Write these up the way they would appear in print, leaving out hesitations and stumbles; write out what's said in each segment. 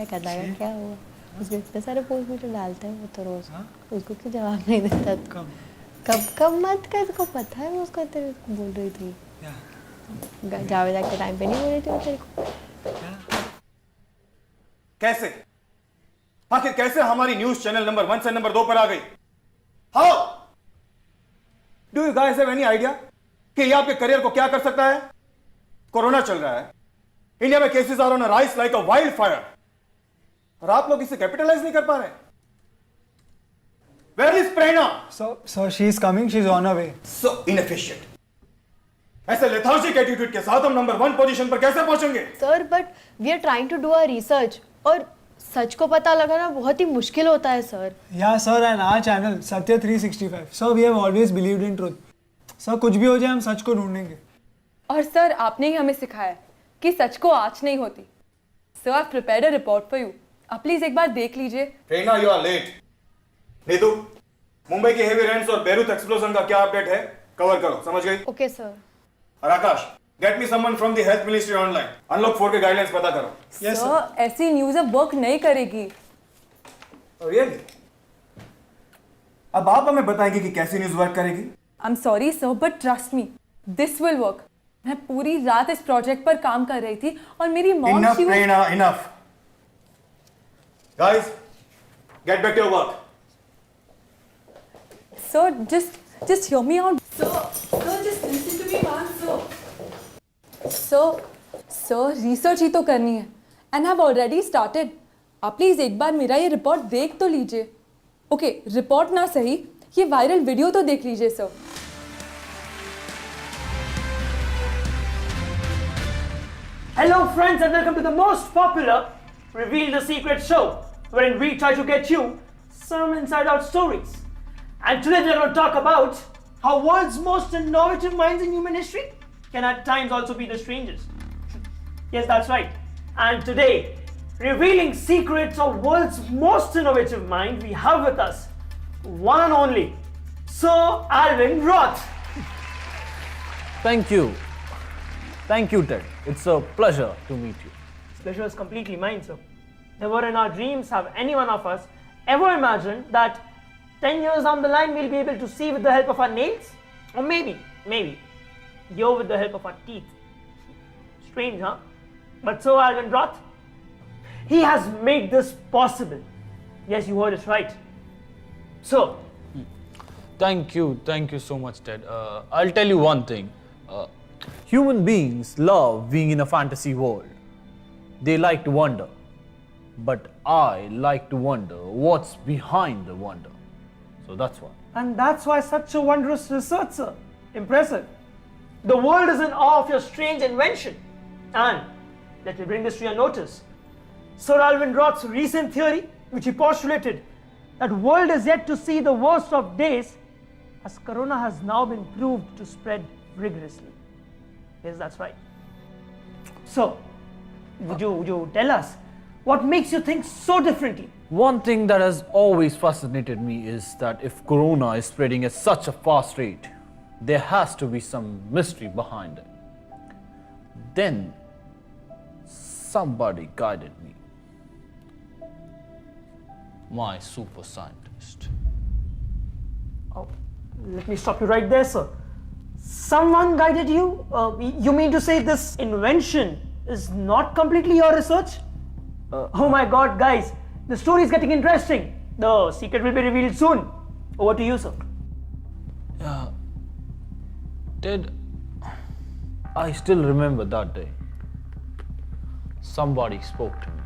कहता है क्या हुआ, उसमें इतने सारे पोस्ट मुझे डालता है वो तो रोज। उसको क्यों जवाब नहीं देता? कब मत कर, इसको पता है मैं उसको तेरे को बोल रही थी। जावेद के टाइम पे नहीं बोल रही थी वो तेरे को? कैसे, आखिर कैसे हमारी न्यूज चैनल नंबर 1 से नंबर 2 पर आ गई? How do you guys have any idea कि ये आपके करियर को क्या कर सकता है? कोरोना चल रहा है, इंडिया में cases are on a rise like a wildfire, और आप लोग इसे कैपिटलाइज नहीं कर पा रहे। Where is Prerna? Sir she is coming, she is on a way. So inefficient. ऐसे लेथार्जिक एटीट्यूड के साथ हम नंबर 1 पोजीशन पर कैसे पहुंचेंगे? Sir but we are trying to do a research, और सच को पता लगाना बहुत ही मुश्किल होता है सर। या sir, and our channel Satya 365 sir, we have always believed in truth. Sir कुछ भी हो जाए हम सच को ढूंढेंगे। और सर आपने ही हमें सिखाया कि सच को आँच नहीं होती। Sir I prepared a report for you, आप प्लीज एक बार देख लीजिए। Prerna you are late. Neetu, Mumbai के हेवी रेन्स और बेरूत एक्सप्लोजन का क्या अपडेट है, कवर करो। समझ गई? Okay sir. और Aakash, get me someone from the health ministry online, unlock 4 के गाइडलाइंस पता करो। यस सर ऐसी न्यूज़ अब वर्क नहीं करेगी। रियली? अब आप हमें बताएंगे कि कैसी न्यूज वर्क करेगी? I am sorry sir but trust me this will work. मैं पूरी रात इस प्रोजेक्ट पर काम कर रही थी और मेरी mom enough Prerna, enough. Guys, get back to your work. Sir just hear me out. Sir, just listen to me once, sir. Sir, research ही तो करनी है, and I've already started. आप प्लीज एक बार मेरा ये रिपोर्ट देख तो लीजिए। ओके, रिपोर्ट ना सही, ये वायरल वीडियो तो देख लीजिए sir. Hello friends and welcome to the most popular Reveal the Secret show, wherein we try to get you some inside out stories. And today we're going to talk about how world's most innovative minds in human history can at times also be the strangest. Yes, that's right. And today, revealing secrets of world's most innovative mind, we have with us one and only Sir Alvin Roth. Thank you. Thank you, Ted. It's a pleasure to meet you. This pleasure is completely mine, sir. Never in our dreams have any one of us ever imagined that 10 years down the line we'll be able to see with the help of our nails, or maybe, hear with the help of our teeth. Strange, huh? But Sir Alvin Roth, he has made this possible. Yes, you heard it right. So, Thank you so much, Ted. I'll tell you one thing. Human beings love being in a fantasy world. They like to wonder. But I like to wonder what's behind the wonder. So that's why. and that's why such a wondrous research, sir. Impressive. The world is in awe of your strange invention. And let me bring this to your notice. Sir Alvin Roth's recent theory, which he postulated, that world is yet to see the worst of days, as corona has now been proved to spread rigorously. Yes, that's right. So, would you tell us what makes you think so differently? One thing that has always fascinated me is that if corona is spreading at such a fast rate, there has to be some mystery behind it. Then somebody guided me. My super scientist. Oh, let me stop you right there, sir. Someone guided you? You mean to say this invention is not completely your research? Oh my God, guys, the story is getting interesting. The secret will be revealed soon. Over to you, sir. Ted, I still remember that day. Somebody spoke to me.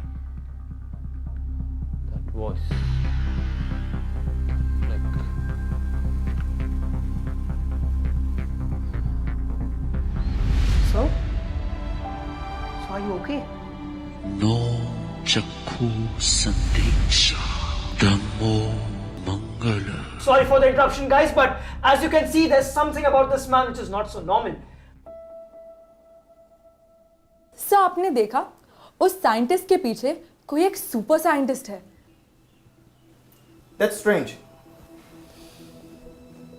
That voice. Like. So are you okay? No Chakku Sandesha Dhammo Mangala. Sorry for the interruption, guys, but as you can see, there's something about this man which is not so normal. Sir आपने देखा, उस scientist के पीछे कोई एक super scientist है। That's strange,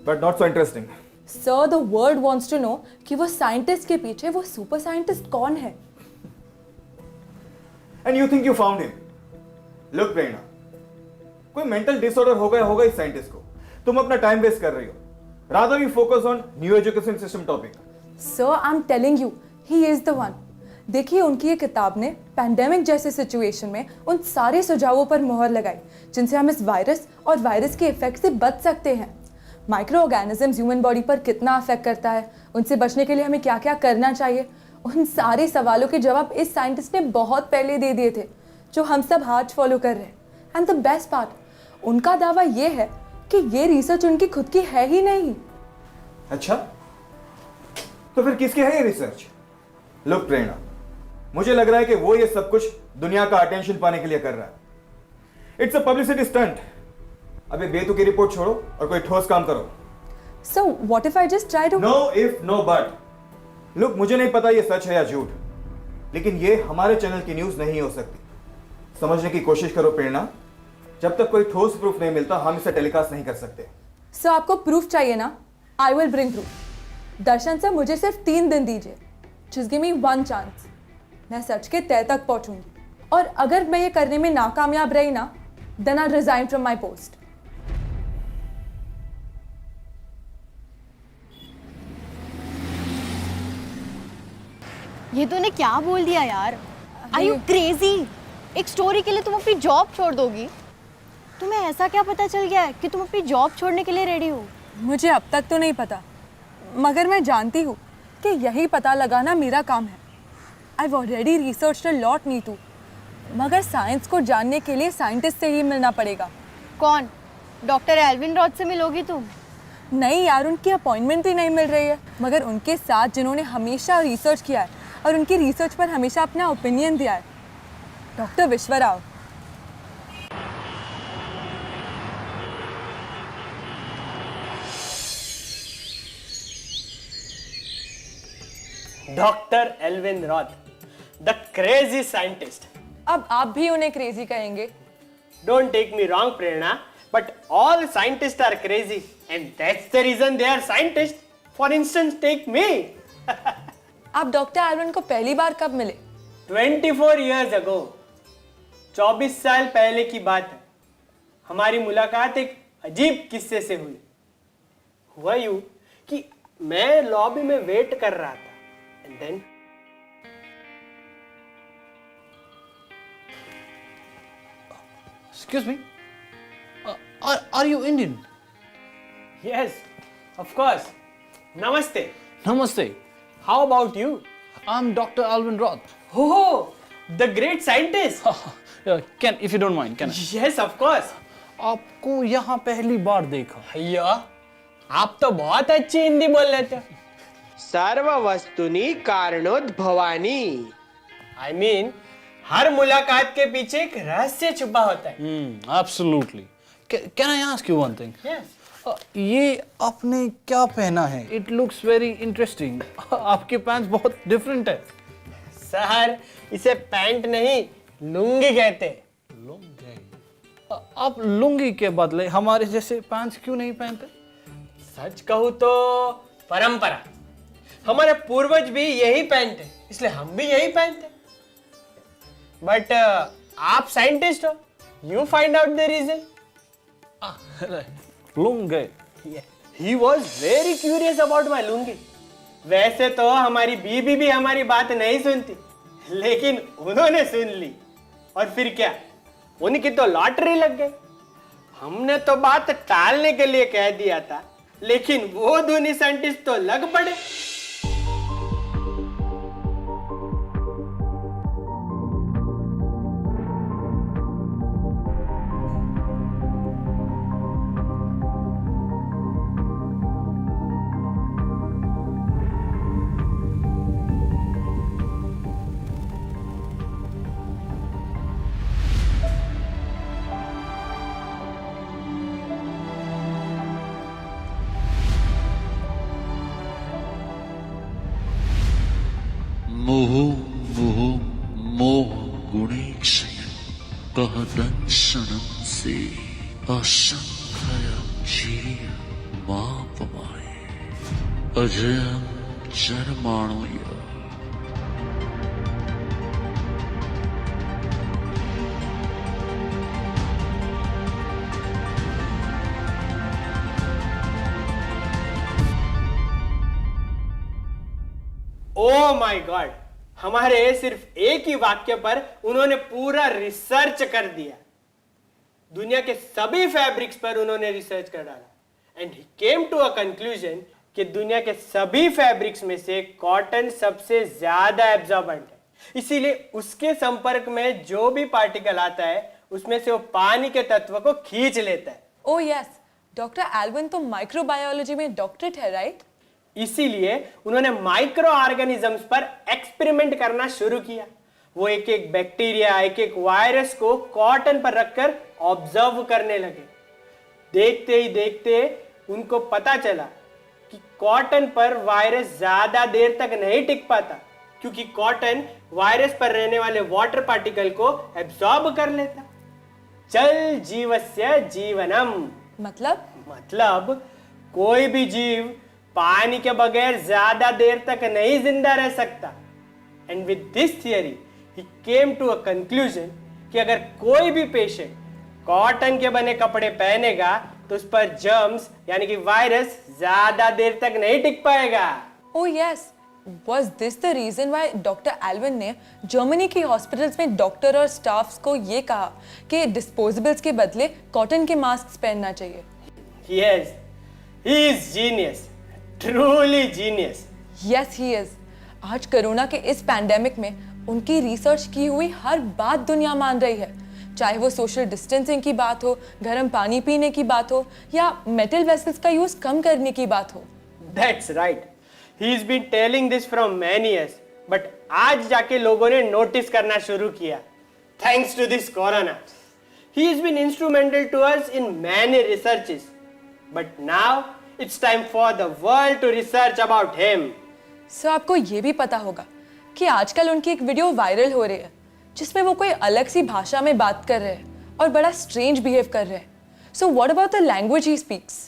but not so interesting. Sir the world wants to know कि वो साइंटिस्ट के पीछे वो सुपर साइंटिस्ट कौन है। And you think you found him? Look Prerna, कोई मेंटल डिसऑर्डर होगा इस साइंटिस्ट को। तुम अपना टाइम वेस्ट कर रही हो। Rather we focus on new education system topic. Sir I am telling you he is the one. देखिए उनकी ये किताब ने पैंडेमिक जैसे सिचुएशन में उन सारे सुझावों पर मोहर लगाई जिनसे हम इस वायरस और वायरस के इफेक्ट से बच सकते हैं। माइक्रो ऑर्गेनिजम्स ह्यूमन बॉडी पर कितना अफेक्ट करता है, उनसे बचने के लिए हमें क्या क्या करना चाहिए, उन सारे सवालों के जवाब इस साइंटिस्ट ने बहुत पहले दे दिए थे जो हम सब आज फॉलो कर रहे हैं। एंड द बेस्ट पार्ट, उनका दावा ये है कि ये रिसर्च उनकी खुद की है ही नहीं। अच्छा, तो फिर किसकी है ये रिसर्च? लुक प्रेरणा, मुझे लग रहा है कि वो ये सब कुछ दुनिया का अटेंशन पाने के लिए कर रहा है। It's a publicity stunt. अबे बेतुकी रिपोर्ट छोड़ो और कोई ठोस काम करो। So what if I just try to? No if no but. Look, मुझे नहीं पता ये सच है या झूठ, लेकिन ये हमारे चैनल की न्यूज नहीं हो सकती। समझने की कोशिश करो प्रेरणा, जब तक कोई ठोस प्रूफ नहीं मिलता हम इसे टेलीकास्ट नहीं कर सकते। सर आपको प्रूफ चाहिए ना? I will bring proof. Darshan sir मुझे सिर्फ 3 दिन दीजिए। Just give me 1 chance. मैं सच के तह तक पहुंचूंगी और अगर मैं ये करने में नाकामयाब रही ना, then I resign from my post. ये तूने क्या बोल दिया यार? Are you crazy? एक स्टोरी के लिए तुम अपनी जॉब छोड़ दोगी? तुम्हें ऐसा क्या पता चल गया है कि तुम अपनी जॉब छोड़ने के लिए रेडी हो? मुझे अब तक तो नहीं पता, मगर मैं जानती हूँ कि यही पता लगाना मेरा काम है। I've already researched a lot, Neetu. मगर साइंस को जानने के लिए साइंटिस्ट से ही मिलना पड़ेगा। कौन? डॉक्टर एल्विन रॉथ से मिलोगी तुम? नहीं यार, उनकी अपॉइंटमेंट ही नहीं मिल रही है। मगर उनके साथ जिन्होंने हमेशा रिसर्च किया है और उनकी रिसर्च पर हमेशा अपना ओपिनियन दिया है, doctor Vishwarao. Doctor Alvin Roth, the crazy scientist. अब आप भी उन्हें क्रेजी कहेंगे? Don't take me wrong, Prerna, but all scientists are crazy, and that's the reason they are scientists. For instance, take me. आप डॉक्टर एल्विन को पहली बार कब मिले? 24 years ago, 24 साल पहले की बात है। हमारी मुलाकात एक अजीब किस्से से हुई। हुआ यूं कि मैं लॉबी में वेट कर रहा था, and then Excuse me? Are you Indian? yes, of course. Namaste. Namaste. How about you? I'm Dr. Alvin Roth. Oh, the great scientist. If you don't mind, can I? yes, of course. आपको यहाँ पहली बार देखा। भैया, आप तो बहुत अच्छी हिंदी बोल लेते हो। सर्व वस्तुनि कारणोद्भवानि। I mean, हर मुलाकात के पीछे एक रहस्य छुपा होता है। Absolutely. Can I ask you one thing? Yes. ये आपने क्या पहना है? It looks very interesting. आपके पैंट्स बहुत डिफरेंट है। सर, इसे पैंट नहीं, लुंगी कहते हैं। लुंगी? आप लुंगी के बदले हमारे जैसे पैंट्स क्यों नहीं पहनते? सच कहूँ तो परंपरा। हमारे पूर्वज भी यही पहनते, इसलिए हम भी यही पहनते। बट आप साइंटिस्ट हो, you find out the reason. Lungi. He was very curious about my lungi. वैसे तो हमारी बीबी भी हमारी बात नहीं सुनती, लेकिन उन्होंने सुन ली। और फिर क्या, उनकी तो लॉटरी लग गई। हमने तो बात टालने के लिए कह दिया था, लेकिन वो दोनों साइंटिस्ट तो लग पड़े। मोह गुणेक्षय कह दंशनं से असंख्यं जीय मापमाय अजयं जन्माणोय। ओ माय गॉड, हमारे सिर्फ एक ही वाक्य पर उन्होंने पूरा रिसर्च कर दिया। दुनिया के सभी फैब्रिक्स पर उन्होंने रिसर्च कर डाला and he came to a conclusion कि दुनिया के सभी फैब्रिक्स में से कॉटन सबसे ज्यादा एब्जॉर्बेंट है, इसीलिए उसके संपर्क में जो भी पार्टिकल आता है उसमें से वो पानी के तत्व को खींच लेता है। ओ यस, डॉक्टर एल्विन तो माइक्रोबायोलॉजी में डॉक्टरेट है, राइट? इसीलिए उन्होंने माइक्रो ऑर्गेनिजम्स पर एक्सपेरिमेंट करना शुरू किया। वो एक एक बैक्टीरिया, एक एक वायरस को कॉटन पर रखकर ऑब्जर्व करने लगे। देखते ही देखते उनको पता चला कि कॉटन पर वायरस ज्यादा देर तक नहीं टिक पाता, क्योंकि कॉटन वायरस पर रहने वाले वाटर पार्टिकल को एब्जॉर्ब कर लेता। जल जीवस्य जीवनम, मतलब कोई भी जीव पानी के बगैर ज्यादा देर तक नहीं जिंदा रह सकता। And with this theory he came to a conclusion कि अगर कोई भी पेशेंट कॉटन के बने कपड़े पहनेगा तो उस पर जर्म्स यानी कि वायरस ज्यादा देर तक नहीं टिक पाएगा। Oh yes, Was this the reason why doctor Alvin ने जर्मनी की हॉस्पिटल्स में डॉक्टर और स्टाफ्स को ये कहा कि डिस्पोजेबल्स के बदले कॉटन के मास्क पहनना चाहिए? Yes, he is genius, truly genius. Yes, he is. आज कोरोना के इस पैंडेमिक में उनकी रिसर्च की हुई हर बात दुनिया मान रही है, चाहे वो सोशल डिस्टेंसिंग की बात हो, गर्म पानी पीने की बात हो या मेटल वेसल्स का यूज कम करने की बात हो। That's right. He's been telling this from many years, but आज जाके लोगों ने नोटिस करना शुरू किया। Thanks to this corona, he has been instrumental to us in many researches. But now it's time for the world to research about him. सो आपको ये भी पता होगा कि आजकल उनकी एक वीडियो वायरल हो रही है जिसमें वो कोई अलग सी भाषा में बात कर रहे हैं और बड़ा स्ट्रेंज बिहेव कर रहे हैं। So what about the language he speaks?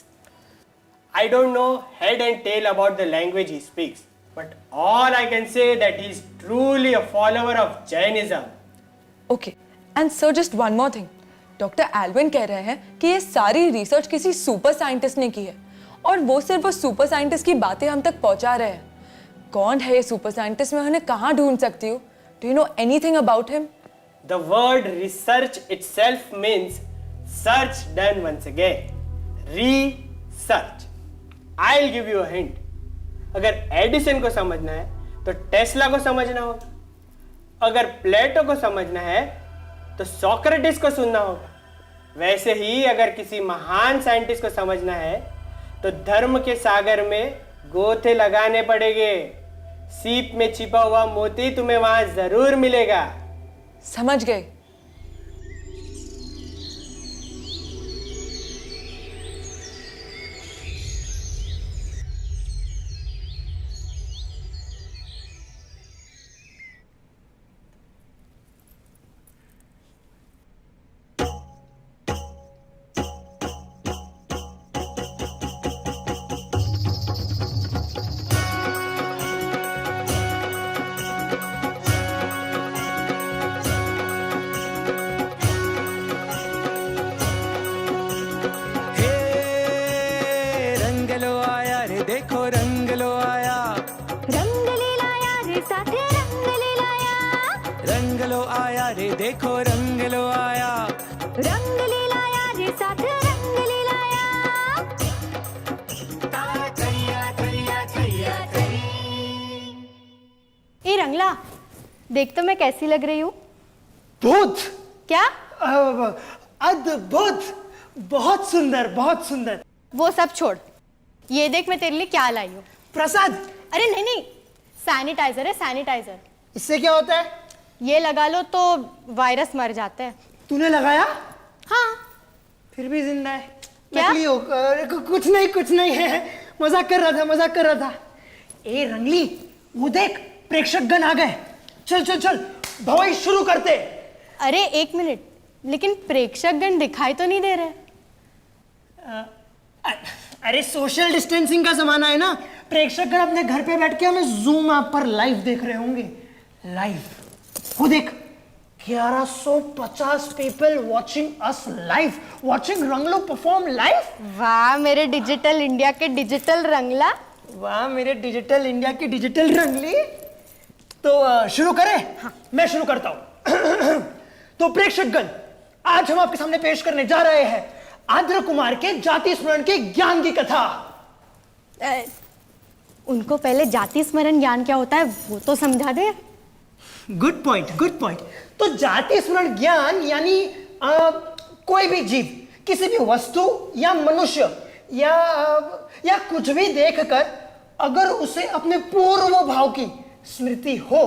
I don't know head and tail about the language he speaks, but all I can say that he's truly a follower of Jainism. Okay, and so just one more thing. Doctor Alvin कह रहे हैं कि ये सारी research किसी super scientist ने की है और वो सिर्फ उस सुपर साइंटिस्ट की बातें हम तक पहुंचा रहे हैं। कौन है ये सुपर साइंटिस्ट? मैं उन्हें कहाँ ढूंढ सकती हूँ? Do you know anything about him? The word research itself means search done once again. Research. I'll give you a hint. अगर एडिसन को समझना है तो टेस्ला को समझना होगा, अगर प्लेटो को समझना है तो सोक्रेटिस को सुनना होगा। वैसे ही अगर किसी महान साइंटिस्ट को समझना है तो धर्म के सागर में गोते लगाने पड़ेंगे। सीप में छिपा हुआ मोती तुम्हें वहां जरूर मिलेगा। समझ गए? देखो रंग लो आया, रंग ले लाया रे साथ रंग ले लाया। ए रंगला, देख तो मैं कैसी लग रही हूँ? भूत! क्या? अद्भुत, बहुत सुंदर, बहुत सुंदर। वो सब छोड़, ये देख मैं तेरे लिए क्या लाई हूँ। प्रसाद? अरे नहीं नहीं, सैनिटाइजर है, सैनिटाइजर। इससे क्या होता है? ये लगा लो तो वायरस मर जाता है। तूने लगाया? हाँ। फिर भी जिंदा है। क्या? नकली हो? कुछ नहीं है, मजाक कर रहा था। ए रंगली, वो देख प्रेक्षकगण आ गए। चल भवाई शुरू करते। अरे एक मिनट, लेकिन प्रेक्षकगण दिखाई तो नहीं दे रहे। अरे सोशल डिस्टेंसिंग का जमाना है ना, प्रेक्षकगण अपने घर पे बैठ के हमें जूम ऐप पर लाइव देख रहे होंगे। लाइव वो देख, 1150 people watching us live, watching रंगलो perform live। वाह मेरे डिजिटल इंडिया के डिजिटल रंगला। वाह मेरे डिजिटल इंडिया की डिजिटल रंगली। तो शुरू करें? हाँ। मैं शुरू करता हूं। तो प्रेक्षकगण, आज हम आपके सामने पेश करने जा रहे हैं आद्र कुमार के जाति स्मरण के ज्ञान की कथा। उनको पहले जाति स्मरण ज्ञान क्या होता है वो तो समझा दे। Good point, good point. तो जाति स्मरण ज्ञान यानी कोई भी जीव किसी भी वस्तु या मनुष्य या कुछ भी देखकर अगर उसे अपने पूर्व भाव की स्मृति हो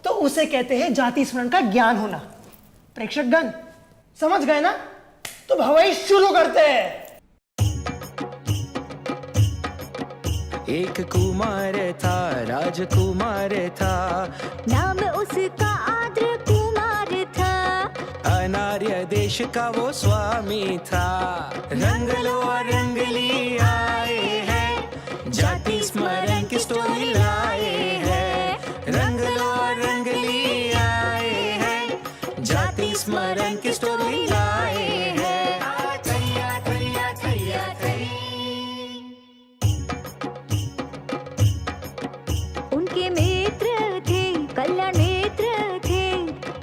तो उसे कहते हैं जाति स्मरण का ज्ञान होना। प्रेक्षकगण समझ गए ना? तो भवाई शुरू करते हैं। एक कुमार था, राजकुमार था, नाम उसका आद्र कुमार था, अनार्य देश का वो स्वामी था। रंग लो और रंग ली आए हैं, जाति स्मरण की स्टोरी लाए हैं। रंग लो और रंग ली आए हैं, जाति स्मरण की स्टोरी लाए हैं। उनके मित्र थे, कल्याण मित्र थे,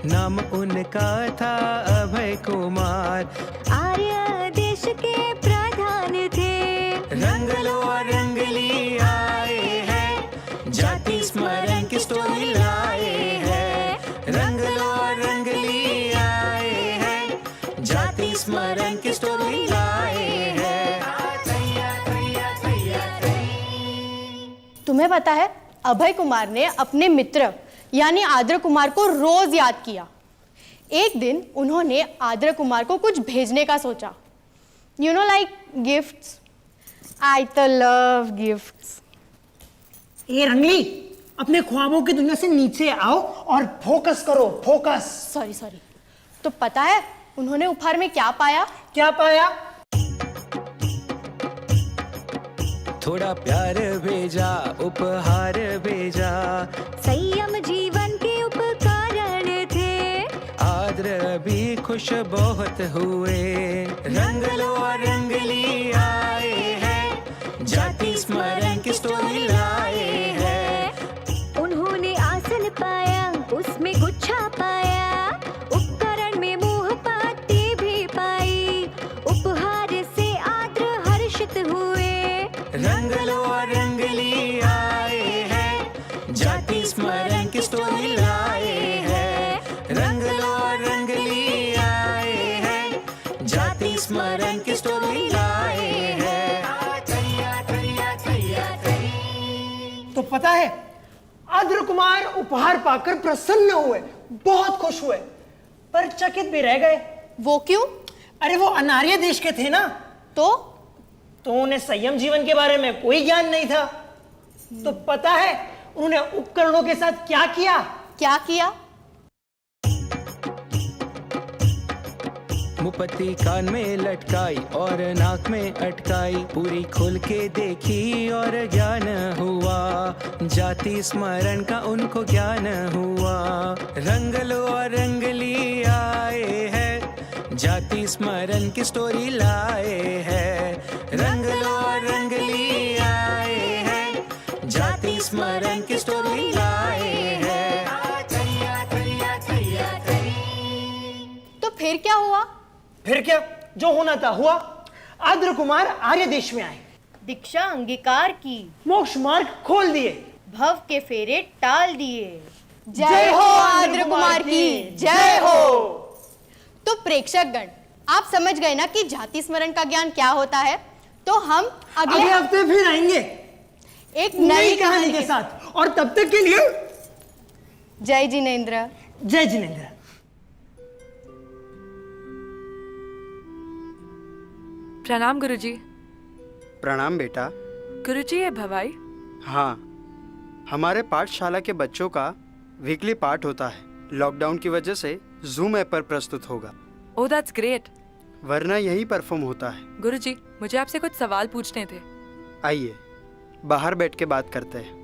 नाम उनका था अभय कुमार, आर्य देश के प्रधान थे। रंग लो और रंग ली आए हैं, जाति स्मरण की स्टोरी लाए हैं। रंग लो और रंग ली आए हैं, जाति स्मरण की स्टोरी लाए हैं। तुम्हें पता है अभय कुमार ने अपने मित्र यानी आद्र कुमार को रोज याद किया। एक दिन उन्होंने आद्र कुमार को कुछ भेजने का सोचा। You know like gifts. I तो लव गिफ्ट्स। ए रंगली, अपने ख्वाबों की दुनिया से नीचे आओ और फोकस करो, फोकस। सॉरी। तो पता है उन्होंने उपहार में क्या पाया? क्या पाया? थोड़ा प्यार भेजा, उपहार भेजा, संयम जीवन के उपकरण थे। आद्र भी खुश बहुत हुए। रंग लो और रंग ली आए हैं, जाति स्मरण की स्टोरी लाए हैं। उन्होंने आसन पाया, उसमें गुच्छा पाया, उपकरण में मोह पाती भी पाई। उपहार से आद्र हर्षित हुए। रंग लो और रंग ली आए हैं, जाति स्मरण की स्टोरी लाए हैं। रंग लो और रंग ली आए हैं, जाति स्मरण की स्टोरी लाए हैं। तो पता है आद्र कुमार उपहार पाकर प्रसन्न हुए, बहुत खुश हुए, पर चकित भी रह गए। वो क्यों? अरे वो अनार्य देश के थे ना, तो उन्हें संयम जीवन के बारे में कोई ज्ञान नहीं था। तो पता है उन्होंने उपकरणों के साथ क्या किया? क्या किया? मुपत्ती कान में लटकाई और नाक में अटकाई, पूरी खोल के देखी और ज्ञान हुआ। जाति स्मरण का उनको ज्ञान हुआ। रंग लो और रंग ली आए हैं, जाति स्मरण की स्टोरी लाए हैं। रंग लो और रंग ली आए हैं, जाति स्मरण की स्टोरी लाए हैं। तो फिर क्या हुआ? फिर क्या? जो होना था हुआ। आद्र कुमार आर्य देश में आए, दीक्षा अंगीकार की, मोक्ष मार्ग खोल दिए, भव के फेरे टाल दिए। जय हो आद्र कुमार की, जय हो। तो प्रेक्षकगण आप समझ गए ना कि जाति स्मरण का ज्ञान क्या होता है। तो हम अगले हफ्ते फिर आएंगे एक नई कहानी के साथ, और तब तक के लिए जय जिनेंद्र। जय जिनेंद्र। प्रणाम गुरुजी। प्रणाम बेटा। गुरुजी ये भवाई? हाँ, हमारे पाठशाला के बच्चों का वीकली पाठ होता है। लॉकडाउन की वजह से जूम ऐप पर प्रस्तुत होगा। Oh that's great. वरना यही परफॉर्म होता है। गुरुजी मुझे आपसे कुछ सवाल पूछने थे। आइए बाहर बैठ के बात करते हैं।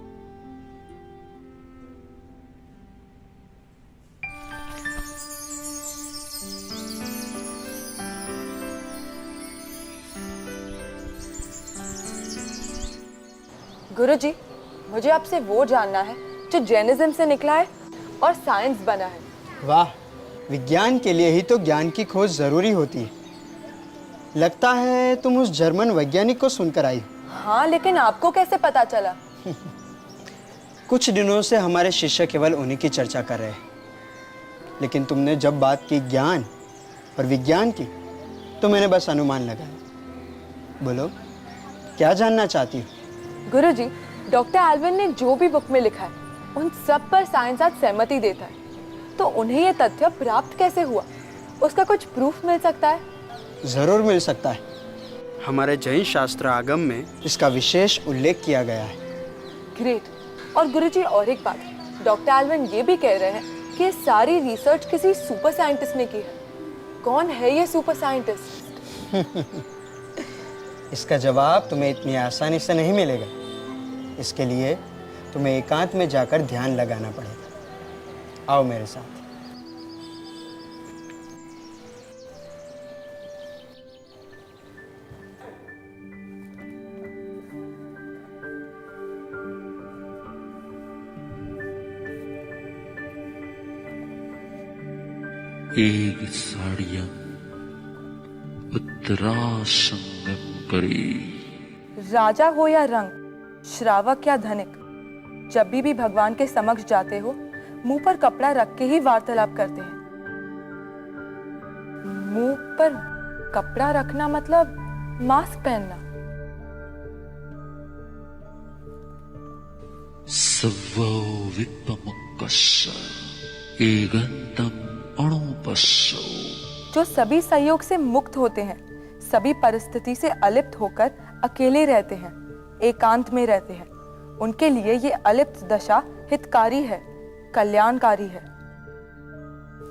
गुरुजी मुझे आपसे वो जानना है जो जैनिज्म से निकला है और साइंस बना है। वाह, विज्ञान के लिए ही तो ज्ञान की खोज जरूरी होती है। लगता है तुम उस जर्मन वैज्ञानिक को सुनकर आई। हाँ, लेकिन आपको कैसे पता चला? कुछ दिनों से हमारे शिष्य केवल उन्हीं की चर्चा कर रहे हैं, लेकिन तुमने जब बात की ज्ञान और विज्ञान की तो मैंने बस अनुमान लगाया। बोलो, क्या जानना चाहती हो? गुरुजी, डॉक्टर एल्विन ने जो भी बुक में लिखा है उन सब पर साइंस आज सहमति देता है, तो उन्हें ये तथ्य प्राप्त कैसे हुआ? उसका कुछ प्रूफ मिल सकता है? जरूर मिल सकता है। हमारे जैन शास्त्र आगम में इसका विशेष उल्लेख किया गया है। ग्रेट। और गुरुजी, और एक बात, डॉक्टर एल्विन ये भी कह रहे हैं कि ये सारी रिसर्च किसी सुपर साइंटिस्ट ने की है। कौन है ये सुपर साइंटिस्ट? इसका जवाब तुम्हें इतनी आसानी से नहीं मिलेगा। इसके लिए तुम्हें एकांत में जाकर ध्यान लगाना पड़ेगा। आओ मेरे साथ। एक साड़ियम उत्तरासंगम करी। राजा हो या रंग, श्रावक या धनिक, जब भी भगवान के समक्ष जाते हो मुंह पर कपड़ा रख के ही वार्तालाप करते हैं। मुंह पर कपड़ा रखना मतलब मास्क पहनना। सवो विपमुक्कस्य एगंतम अणुपस्सो। जो सभी सहयोग से मुक्त होते हैं, सभी परिस्थिति से अलिप्त होकर अकेले रहते हैं, एकांत में रहते हैं, उनके लिए ये अलिप्त दशा हितकारी है, कल्याणकारी है।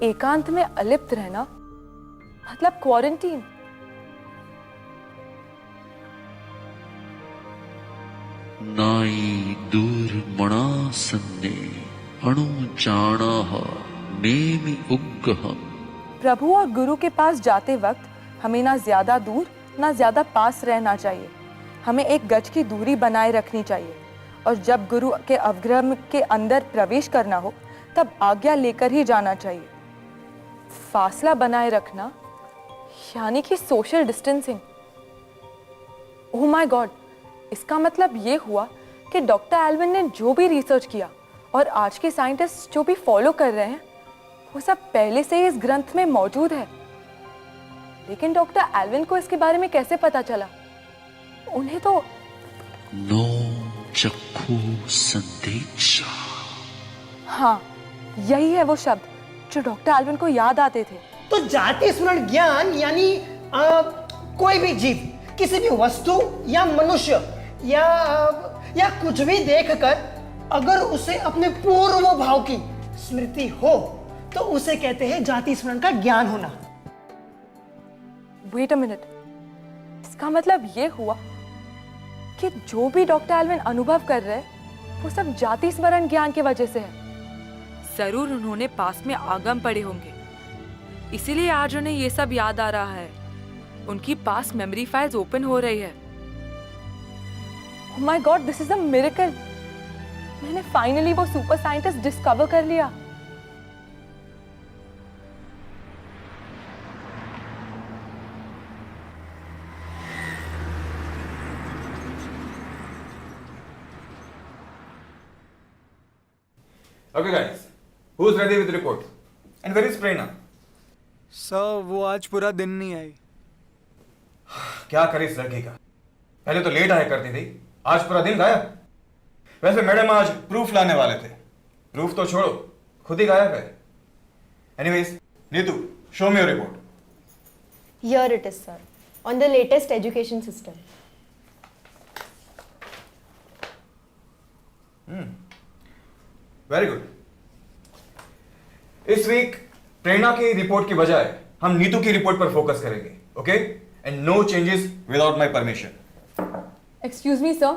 एकांत में अलिप्त रहना मतलब क्वारंटीन। नाई दूर मणासन्ने अणुचाणः नेमि उग्गहम्। प्रभु और गुरु के पास जाते वक्त हमें ना ज्यादा दूर ना ज्यादा पास रहना चाहिए। हमें एक गज की दूरी बनाए रखनी चाहिए, और जब गुरु के अवग्रह के अंदर प्रवेश करना हो तब आज्ञा लेकर ही जाना चाहिए। फासला बनाए रखना यानी कि social distancing. Oh my God, इसका मतलब ये हुआ कि डॉक्टर एल्विन ने जो भी रिसर्च किया और आज के साइंटिस्ट जो भी फॉलो कर रहे हैं वो सब पहले से ही इस ग्रंथ में मौजूद है। लेकिन डॉक्टर एल्विन को इसके बारे में कैसे पता चला? उन्हें तो नो चक्षु संदेशा। हाँ, यही है वो शब्द जो डॉक्टर एल्विन को याद आते थे। तो जाति स्मरण ज्ञान यानी कोई भी जीव किसी भी वस्तु या मनुष्य या कुछ भी देखकर अगर उसे अपने पूर्व भाव की स्मृति हो तो उसे कहते हैं जाति स्मरण का ज्ञान होना। वेट अ मिनट, इसका मतलब ये हुआ कि जो भी डॉक्टर एल्विन अनुभव कर रहे हैं वो सब जाति स्मरण ज्ञान की वजह से है। जरूर उन्होंने पास में आगम पढ़े होंगे, इसीलिए आज उन्हें ये सब याद आ रहा है। उनकी पास मेमोरी फाइल्स ओपन हो रही है। Oh my God, this is a miracle. मैंने फाइनली वो सुपर साइंटिस्ट डिस्कवर कर लिया। Okay guys, who's ready with report? And where is Prerna? Sir, वो आज पूरा दिन नहीं आई। क्या करे इस लड़की का? पहले तो लेट आया करती थी, आज पूरा दिन गायब। वैसे मैडम आज प्रूफ लाने वाले थे। प्रूफ तो छोड़ो, खुद ही गायब है। Anyways, Neetu, show me your report. Here it is, sir, on the latest education system. Very good. इस वीक प्रेरणा की रिपोर्ट की बजाय हम नीतू की रिपोर्ट पर फोकस करेंगे, okay? And no changes without my permission. Excuse me, sir.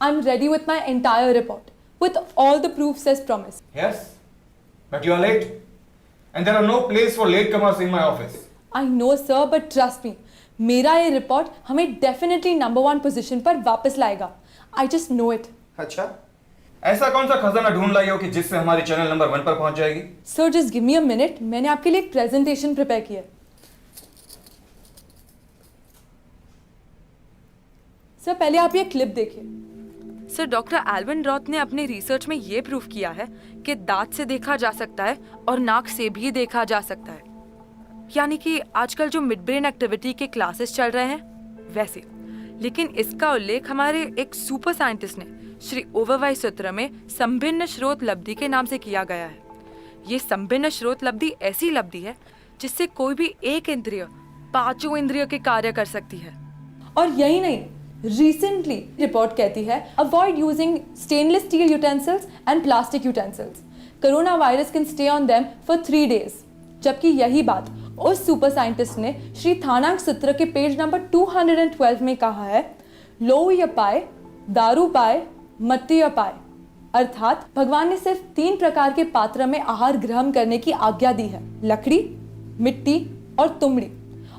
I'm ready with my entire report, with all the proofs as promised. Yes, but you are late, and there are no place for latecomers in my office. I know, sir, but trust me, मेरा ये report हमें definitely number 1 position पर वापस लाएगा. I just know it. अच्छा, ऐसा कौन सा खजाना ढूंढ लाई हो कि जिससे हमारी चैनल नंबर 1 पर पहुंच जाएगी? Sir just give me a minute, मैंने आपके लिए एक प्रेजेंटेशन प्रिपेयर किया है। सर पहले आप ये क्लिप देखिए। सर डॉक्टर एल्विन रॉथ ने अपने रिसर्च में ये प्रूव किया है कि दांत से देखा जा सकता है और नाक से भी देखा जा सकता है। यानी कि आजकल जो मिड ब्रेन एक्टिविटी के क्लासेस चल रहे हैं वैसे, लेकिन इसका उल्लेख हमारे एक सुपर साइंटिस्ट ने श्री ओवरवाई सूत्र में संभिन्न स्रोत लब्धि के नाम से किया गया है। ये संभिन्न स्रोत लब्धि ऐसी लब्धि है जिससे कोई भी एक इंद्रिय 5 इंद्रियों के कार्य कर सकती है। और यही नहीं, रिसेंटली रिपोर्ट कहती है avoid using stainless steel utensils and plastic utensils, corona virus can stay on them for 3 days। जबकि यही बात उस सुपर साइंटिस्ट ने श्री थानांग सूत्र के पेज नंबर 212 में कहा है, लो यपाय दारू पाए मट्टी अपाय, अर्थात भगवान ने सिर्फ 3 प्रकार के पात्र में आहार ग्रहण करने की आज्ञा दी है, लकड़ी, मिट्टी और तुमड़ी,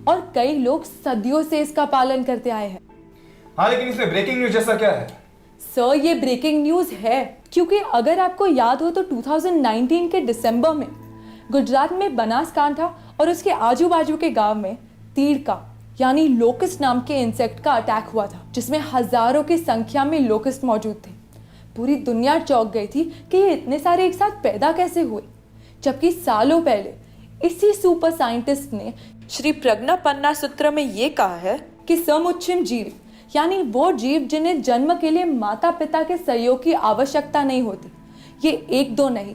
और कई लोग सदियों से इसका पालन करते आए हैं। हाँ, लेकिन इसमें ब्रेकिंग न्यूज जैसा क्या है? सर ये ब्रेकिंग न्यूज है क्योंकि अगर आपको याद हो तो 2019 के दिसंबर में गुजरात में बनासकांठा और उसके आजू बाजू के गांव में तीड़ का यानी लोकस्ट नाम के इंसेक्ट का अटैक हुआ था, जिसमें हजारों की संख्या में लोकस्ट मौजूद थे। पूरी दुनिया चौंक गई थी कि ये इतने सारे एक साथ पैदा कैसे हुए, जबकि सालों पहले इसी सुपर साइंटिस्ट ने श्री प्रज्ञापन्ना सूत्र में ये कहा है कि समुच्चम जीव यानी वो जीव जिन्हें जन्म के लिए माता पिता के सहयोग की आवश्यकता नहीं होती, ये 1-2 नहीं,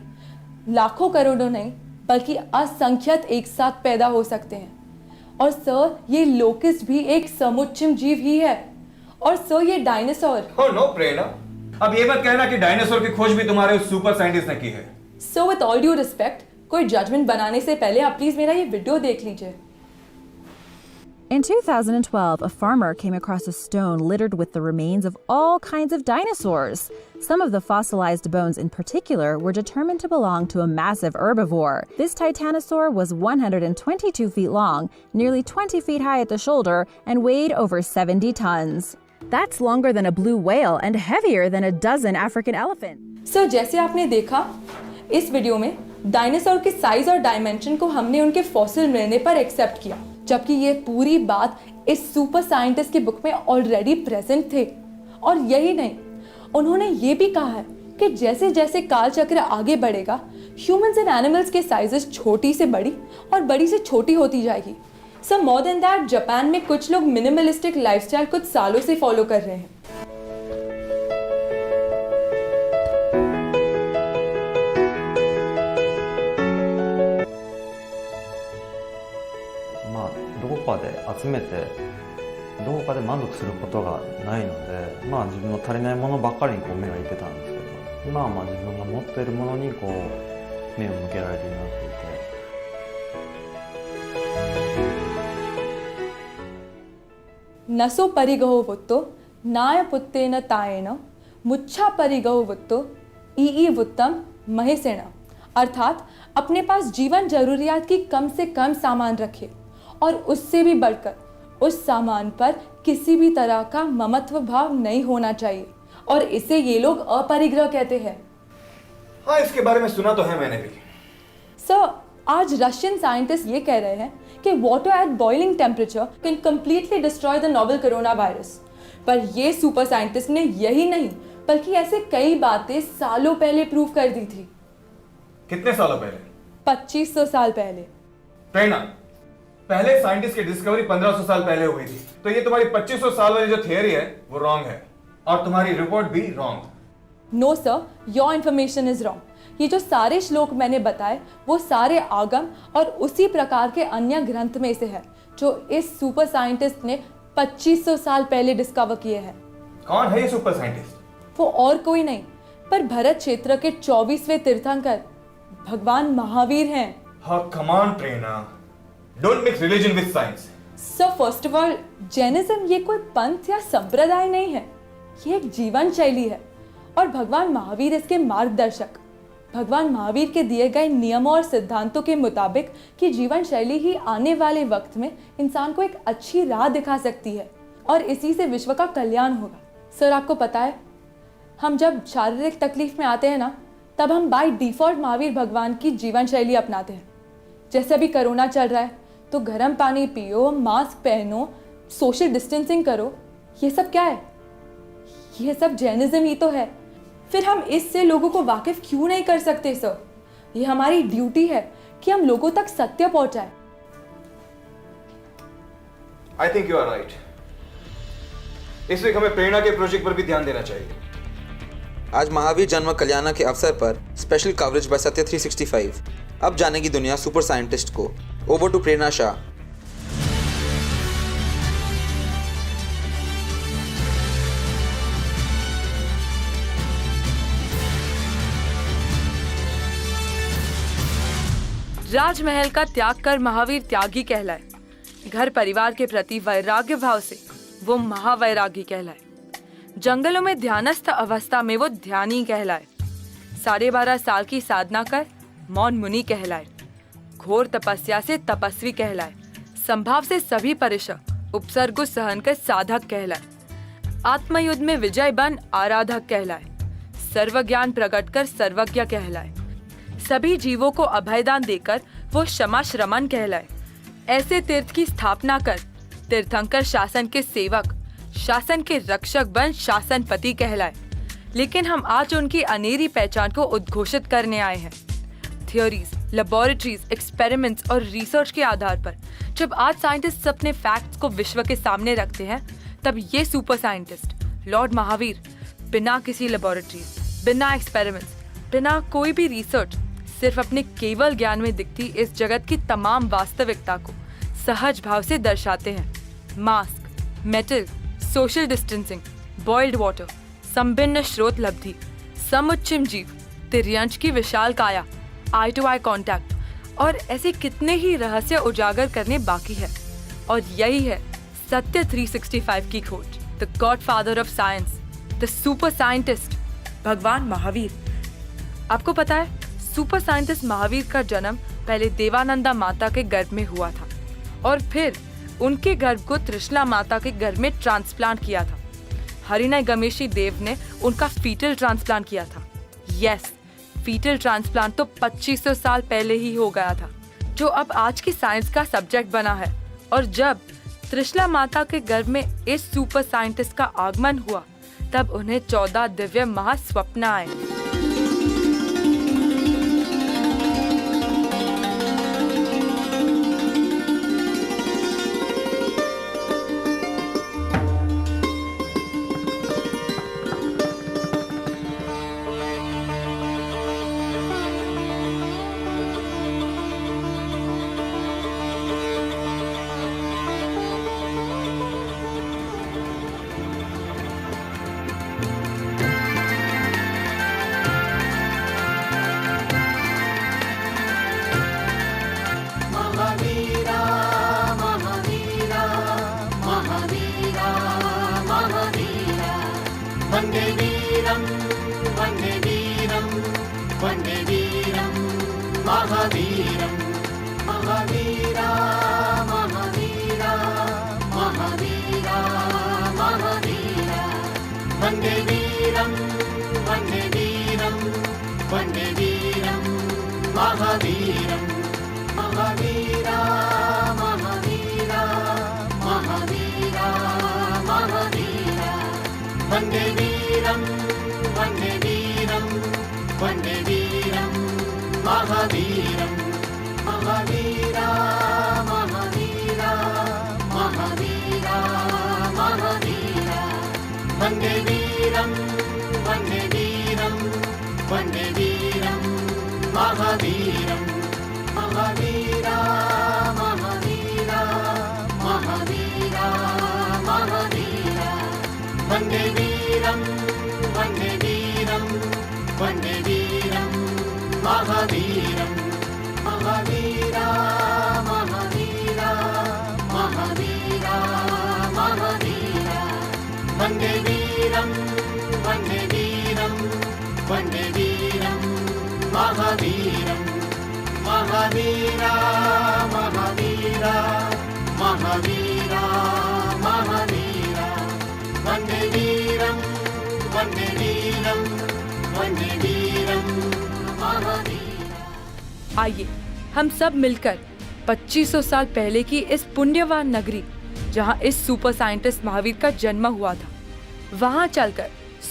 लाखों करोड़ों नहीं, बल्कि असंख्यत एक साथ पैदा हो सकते हैं। और सर ये लोकस्ट भी एक समुच्चम जीव ही है। और सर ये डायनासोर। ओह नो प्रेरणा, अब ये मत कहना कि डायनासोर की खोज भी तुम्हारे उस सुपर साइंटिस्ट ने की है। So with all due respect, कोई जजमेंट बनाने से पहले आप प्लीज मेरा ये वीडियो देख लीजिए। In 2012, a farmer came across a stone littered with the remains of all kinds of dinosaurs. Some of the fossilized bones in particular were determined to belong to a massive herbivore. This titanosaur was 122 feet long, nearly 20 feet high at the shoulder, and weighed over 70 tons. That's longer than a blue whale and heavier than a dozen African elephants. So, जैसे आपने देखा इस video में dinosaur के size और dimension को हमने उनके फॉसिल मिलने पर एक्सेप्ट किया, जबकि ये पूरी बात इस सुपर साइंटिस्ट की बुक में ऑलरेडी प्रेजेंट थे। और यही नहीं, उन्होंने ये भी कहा है कि जैसे जैसे काल चक्र आगे बढ़ेगा, ह्यूमंस एंड एनिमल्स के साइजेस छोटी से बड़ी और बड़ी से छोटी होती जाएगी। सो मोर देन दैट, जापान में कुछ लोग मिनिमलिस्टिक लाइफस्टाइल कुछ सालों से फॉलो कर रहे हैं। 集めてどこかで満足することがないので、自分の足りないものばっかりに目がいってたんですけど、今は自分が持っているものに目を向けられるようになっていて。नसो परिगहो वुत्तो नाय पुत्तेन तायेन मुच्छा परिगहो वुत्तो ई वुत्तम महेसेन, अर्थात अपने पास जीवन जरूरियात की कम से कम सामान रखे और उससे भी बढ़कर उस सामान पर किसी भी तरह का ममत्व भाव नहीं होना चाहिए, और इसे ये लोग अपरिग्रह कहते हैं। हाँ, इसके बारे में सुना तो है मैंने भी। सर, आज रशियन साइंटिस्ट ये कह रहे हैं कि water at boiling temperature can completely destroy the novel corona virus. पर ये सुपर साइंटिस्ट ने यही नहीं बल्कि ऐसे कई बातें सालों पहले प्रूव कर दी थी। कितने सालों पहले? 2500 साल पहले। प्रेरणा, पहले साइंटिस्ट की डिस्कवरी 1500 साल पहले हुई थी, तो ये तुम्हारी 2500 साल वाली जो थियरी है वो रॉन्ग है, और तुम्हारी रिपोर्ट भी wrong. No sir, your information is wrong. ये जो सारे श्लोक मैंने बताए वो सारे आगम और उसी प्रकार के अन्य ग्रंथ में से है जो इस सुपर साइंटिस्ट ने 2500 साल पहले डिस्कवर किए हैं। कौन है ये सुपर साइंटिस्ट? वो और कोई नहीं पर भरत क्षेत्र के 24वें तीर्थंकर भगवान महावीर हैं। हाँ, come on Prerna, don't mix religion with science. So first of all, Jainism ये कोई पंथ या संप्रदाय नहीं है, ये एक जीवन शैली है और भगवान महावीर इसके मार्गदर्शक। भगवान महावीर के दिए गए नियमों और सिद्धांतों के मुताबिक कि जीवन शैली ही आने वाले वक्त में इंसान को एक अच्छी राह दिखा सकती है और इसी से विश्व का कल्याण होगा। सर, आपको पता है हम जब शारीरिक तकलीफ में आते हैं ना, तब हम बाय डिफ़ॉल्ट महावीर भगवान की जीवन शैली अपनाते हैं। जैसे अभी कोरोना चल रहा है तो गर्म पानी पियो, मास्क पहनो, सोशल डिस्टेंसिंग करो। ये सब क्या है? ये सब जैनिज्म ही तो है। फिर हम इससे लोगों को वाकिफ क्यों नहीं कर सकते सर? ये हमारी ड्यूटी है कि हम लोगों तक सत्य पहुंचाएं। I think you are right. इस वीक हमें प्रेरणा के प्रोजेक्ट पर भी ध्यान देना चाहिए। आज महावीर जन्म कल्याण के अवसर पर स्पेशल कवरेज बाय सत्य 365। अब जानेगी दुनिया सुपर साइंटिस्ट को। ओवर टू प्रेरणा शाह। राजमहल का त्याग कर महावीर त्यागी कहलाए। घर परिवार के प्रति वैराग्य भाव से वो महावैरागी कहलाए। जंगलों में ध्यानस्थ अवस्था में वो ध्यानी कहलाए। 12.5 साल की साधना कर मौन मुनि कहलाए। घोर तपस्या से तपस्वी कहलाए। संभाव से सभी परिश्रम उपसर्ग सहन कर साधक कहलाए। आत्मयुद्ध में विजय बन आराधक कहलाए। सर्व ज्ञान प्रकट कर सर्वज्ञ कहलाए। सभी जीवों को अभयदान देकर वो क्षमा श्रमण कहलाए। ऐसे तीर्थ की स्थापना कर तीर्थंकर शासन के सेवक, शासन के रक्षक बन शासनपति कहलाए। लेकिन हम आज उनकी अनेरी पहचान को उद्घोषित करने आए हैं। थियोरीज, लेबोरेटरीज, एक्सपेरिमेंट्स और रिसर्च के आधार पर जब आज साइंटिस्ट अपने फैक्ट्स को विश्व के सामने रखते हैं, तब ये सुपर साइंटिस्ट लॉर्ड महावीर बिना किसी लेबोरेटरीज, बिना एक्सपेरिमेंट्स, बिना कोई भी रिसर्च, सिर्फ अपने केवल ज्ञान में दिखती इस जगत की तमाम वास्तविकता को सहज भाव से दर्शाते हैं। Mask, metal, social distancing, boiled water, संभिन्न स्रोत लब्धि, समुच्चम जीव, तिर्यंश की विशाल काया, आई टू आई कॉन्टैक्ट और ऐसे कितने ही रहस्य उजागर करने बाकी है। और यही है सत्य 365 की खोज। The godfather of science, the super scientist, भगवान महावीर। आपको पता है, सुपर साइंटिस्ट महावीर का जन्म पहले देवानंदा माता के गर्भ में हुआ था और फिर उनके गर्भ को त्रिशला माता के गर्भ में ट्रांसप्लांट किया था। हरिनय गमेशी देव ने उनका फीटल ट्रांसप्लांट किया था। यस, फीटल ट्रांसप्लांट तो 2500 साल पहले ही हो गया था, जो अब आज की साइंस का सब्जेक्ट बना है। और जब त्रिशला माता के गर्भ में इस सुपर साइंटिस्ट का आगमन हुआ, तब उन्हें 14 दिव्य महास्वप्न आए। वन्दे वीरं वन्दे वीरं वन्दे वीरं महावीरं महावीरा महावीरा महावीरा महावीरा वन्दे वीरं वन्दे वीरं वन्दे वीरं महावीरं महावीरा महावीरा महावीरा महावीरा वन्दे वीरं वन्दे वीरं वन्दे वीरं महावीरं महावीरा महावीरा महावीरा महावीरा वन्दे वीरं वन्दे वीरं वन्दे वीरं महावीरं महावीरा महावीरा महावीरा महावीरा वन्दे वीरं वन्दे वीरं वन्दे वीरं महावीरं महावीरा महावीरा महावीरा महावीरा वन्दे वीरं वन्दे वीरं वन्दे वीरं महावीरं महावीरा महावीरा महावीरा महावीरा वन्दे वीरं वन्दे वीरं महावीरम्। आइए हम सब मिलकर 2500 साल पहले की इस पुण्यवान नगरी, जहां इस सुपर साइंटिस्ट महावीर का जन्म हुआ था, वहां चलकर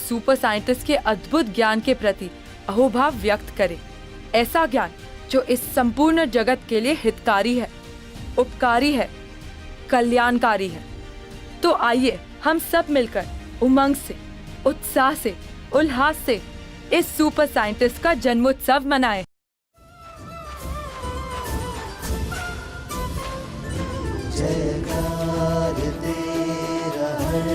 सुपर साइंटिस्ट के अद्भुत ज्ञान के प्रति अहोभाव व्यक्त करें। ऐसा ज्ञान जो इस संपूर्ण जगत के लिए हितकारी है, उपकारी है, कल्याणकारी है। तो आइए हम सब मिलकर उमंग से, उत्साह से, उल्लास से इस सुपर साइंटिस्ट का जन्मोत्सव मनाएं। जयकार तेरा हर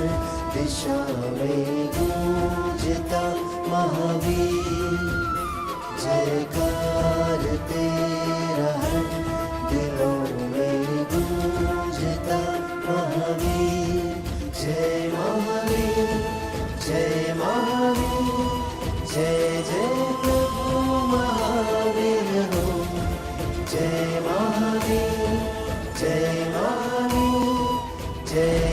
दिशा में गूंजता महावीर, जयकार तेरा हर दिलों में गूंजता महावीर। जय महावीर, जय महावीर, जय जय प्रभु महावीर हो। जय महावीर, जय महावीर, जय